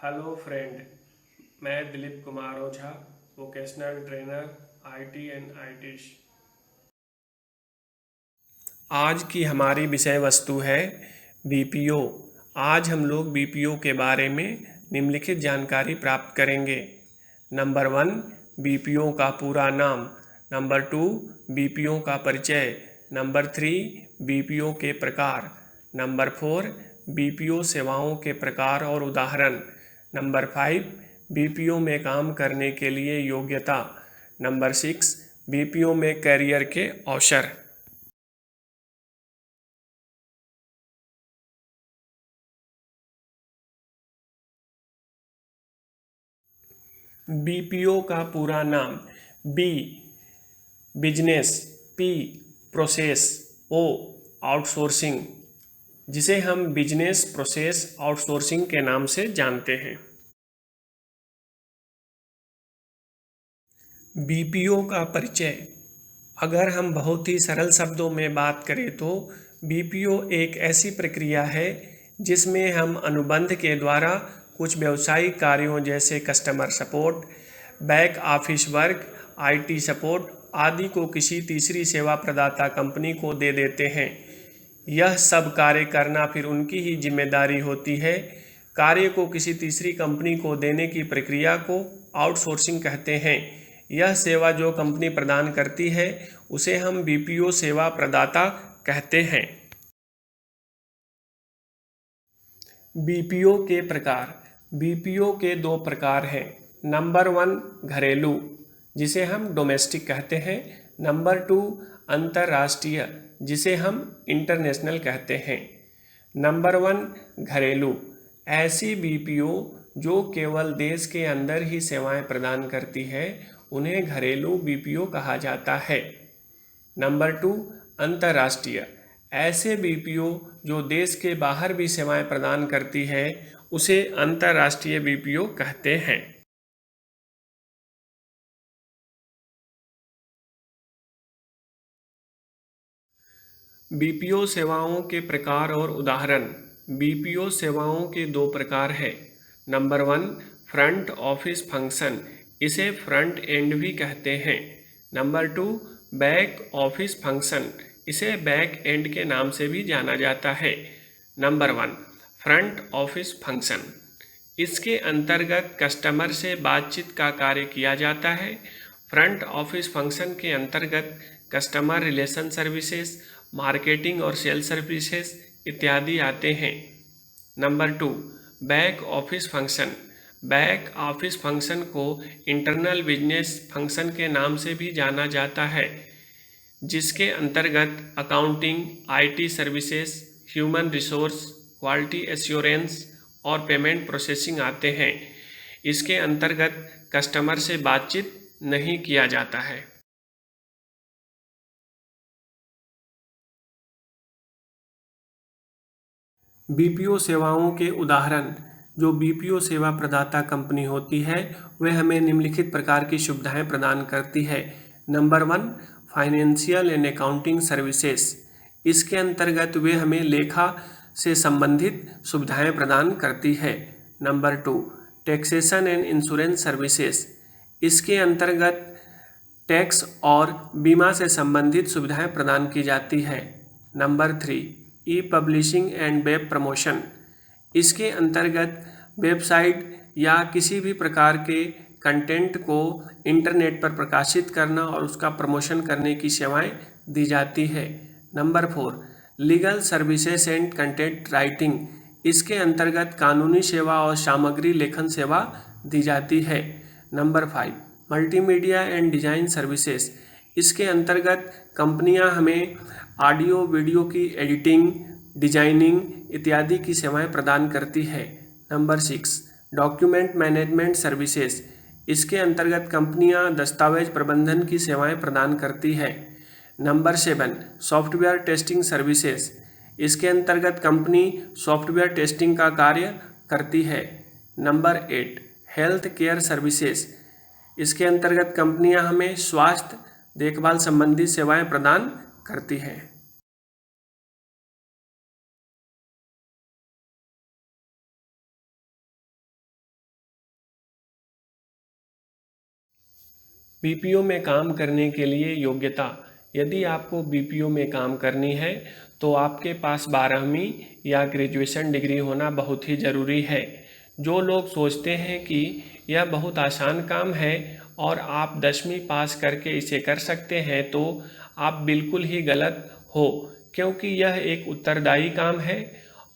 Hello friend, मैं Dilip Kumar Ojha, vocational trainer, IT and आईटीश। आज की हमारी विषय वस्तु है बीपीओ। आज हम लोग बीपीओ के बारे में निम्नलिखित जानकारी प्राप्त करेंगे। नंबर 1, बीपीओ का पूरा नाम। नंबर 2, बीपीओ का परिचय। नंबर 3, बीपीओ के प्रकार। नंबर 4, बीपीओ सेवाओं के प्रकार और उदाहरण। नंबर 5, बीपीओ में काम करने के लिए योग्यता। नंबर 6, बीपीओ में कैरियर के अवसर। बीपीओ का पूरा नाम। B, business. P, process. O, outsourcing, जिसे हम बिजनेस प्रोसेस आउटसोर्सिंग के नाम से जानते हैं। बीपीओ का परिचय। अगर हम बहुत ही सरल शब्दों में बात करें तो बीपीओ एक ऐसी प्रक्रिया है जिसमें हम अनुबंध के द्वारा कुछ व्यावसायिक कार्यों जैसे customer support, back office work, IT support आदि को किसी तीसरी सेवा प्रदाता कंपनी को दे देते हैं। यह सब कार्य करना फिर उनकी ही जिम्मेदारी होती है। कार्य को किसी तीसरी कंपनी को देने की प्रक्रिया को आउटसोर्सिंग कहते हैं। यह सेवा जो कंपनी प्रदान करती है उसे हम बीपीओ सेवा प्रदाता कहते हैं। बीपीओ के प्रकार। बीपीओ के दो प्रकार हैं। नंबर 1, घरेलू, जिसे हम डोमेस्टिक कहते हैं। नंबर 2, अंतर्राष्ट्रीय, जिसे हम इंटरनेशनल कहते हैं। नंबर 1, घरेलू। ऐसी बीपीओ जो केवल देश के अंदर ही सेवाएं प्रदान करती है उन्हें घरेलू बीपीओ कहा जाता है। नंबर 2, अंतर्राष्ट्रीय। ऐसे बीपीओ जो देश के बाहर भी सेवाएं प्रदान करती है उसे अंतर्राष्ट्रीय बीपीओ कहते हैं। बीपीओ सेवाओं के प्रकार और उदाहरण। बीपीओ सेवाओं के दो प्रकार हैं। नंबर 1, फ्रंट ऑफिस फंक्शन, इसे फ्रंट एंड भी कहते हैं। नंबर 2, बैक ऑफिस फंक्शन, इसे बैक एंड के नाम से भी जाना जाता है। Number 1, front office function. इसके अंतर्गत कस्टमर से बातचीत का कार्य किया जाता है। फ्रंट ऑफिस फंक्शन के अंतर्गत कस्टमर रिलेशन सर्विसेज, मार्केटिंग और सेल सर्विसेज इत्यादि आते हैं। Number 2, back office function. Back office function को इंटरनल बिजनेस फंक्शन के नाम से भी जाना जाता है, जिसके अंतर्गत accounting, IT services, human resource, quality assurance और पेमेंट प्रोसेसिंग आते हैं। इसके अंतर्गत कस्टमर से बातचीत नहीं किया जाता है। बीपीओ सेवाओं के उदाहरण। जो बीपीओ सेवा प्रदाता कंपनी होती है वह हमें निम्नलिखित प्रकार की सुविधाएं प्रदान करती है। Number 1, financial and accounting services. इसके अंतर्गत वे हमें लेखा से संबंधित सुविधाएं प्रदान करती है। Number 2, taxation and insurance services. इसके अंतर्गत टैक्स और बीमा से संबंधित सुविधाएं प्रदान की जाती है। Number 3, E publishing and web promotion. इसके अंतर्गत वेबसाइट या किसी भी प्रकार के कंटेंट को इंटरनेट पर प्रकाशित करना और उसका प्रमोशन करने की सेवाएं दी जाती है। Number 4, legal services and content writing. इसके अंतर्गत कानूनी सेवा और सामग्री लेखन सेवा दी जाती है। Number 5, multimedia and design services. इसके अंतर्गत कंपनियां हमें ऑडियो वीडियो की एडिटिंग, डिजाइनिंग इत्यादि की सेवाएं प्रदान करती है। Number 6, document management services. इसके अंतर्गत कंपनियां दस्तावेज प्रबंधन की सेवाएं प्रदान करती है। Number 7, software testing services. इसके अंतर्गत कंपनी सॉफ्टवेयर टेस्टिंग का कार्य करती है। Number 8, health care services. इसके अंतर्गत कंपनियां हमें स्वास्थ्य देखभाल संबंधी सेवाएं प्रदान करती हैं। बीपीओ में काम करने के लिए योग्यता। यदि आपको बीपीओ में काम करनी है तो आपके पास 12वीं या ग्रेजुएशन डिग्री होना बहुत ही ज़रूरी है। जो लोग सोचते हैं कि यह बहुत आसान काम है और आप 10वीं पास करके इसे कर सकते हैं तो आप बिल्कुल ही गलत हो, क्योंकि यह एक उत्तरदायी काम है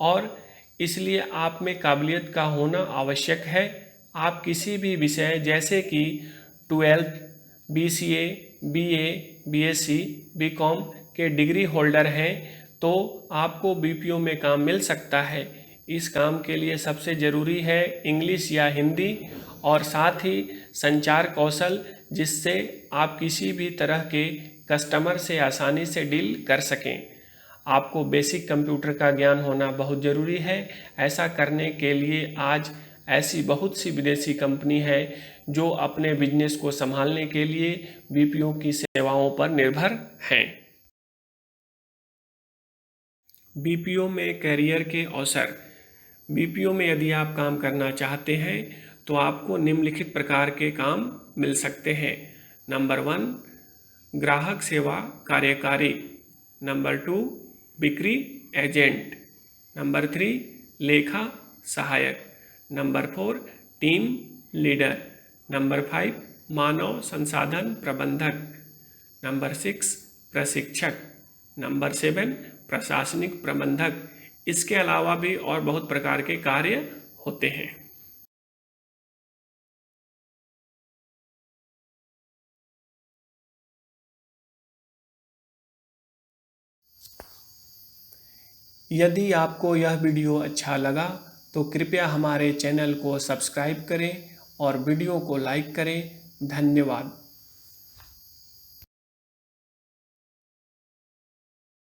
और इसलिए आप में काबिलियत का होना आवश्यक है। आप किसी भी विषय जैसे कि 12th, BCA, BA, BSc, BCom के डिग्री होल्डर हैं तो आपको बीपीओ में काम मिल सकता है। इस काम के लिए सबसे ज़रूरी है इंग्लिश या हिंदी और साथ ही संचार कौशल, जिससे आप किसी भी तरह के कस्टमर से आसानी से डील कर सकें। आपको बेसिक कंप्यूटर का ज्ञान होना बहुत ज़रूरी है। ऐसा करने के लिए आज ऐसी बहुत सी विदेशी कंपनी है जो अपने बिजनेस को संभालने के लिए बीपीओ की सेवाओं पर निर्भर हैं। बीपीओ में कैरियर के अवसर। बीपीओ में यदि आप काम करना चाहते हैं तो आपको निम्नलिखित प्रकार के काम मिल सकते हैं। नंबर 1, ग्राहक सेवा कार्यकारी। नंबर 2, बिक्री एजेंट। नंबर 3, लेखा सहायक। Number 4, team leader. नंबर 5, मानव संसाधन प्रबंधक। नंबर 6, प्रशिक्षक। नंबर 7, प्रशासनिक प्रबंधक। इसके अलावा भी और बहुत प्रकार के कार्य होते हैं। यदि आपको यह वीडियो अच्छा लगा तो कृपया हमारे चैनल को सब्सक्राइब करें और वीडियो को लाइक करें। धन्यवाद।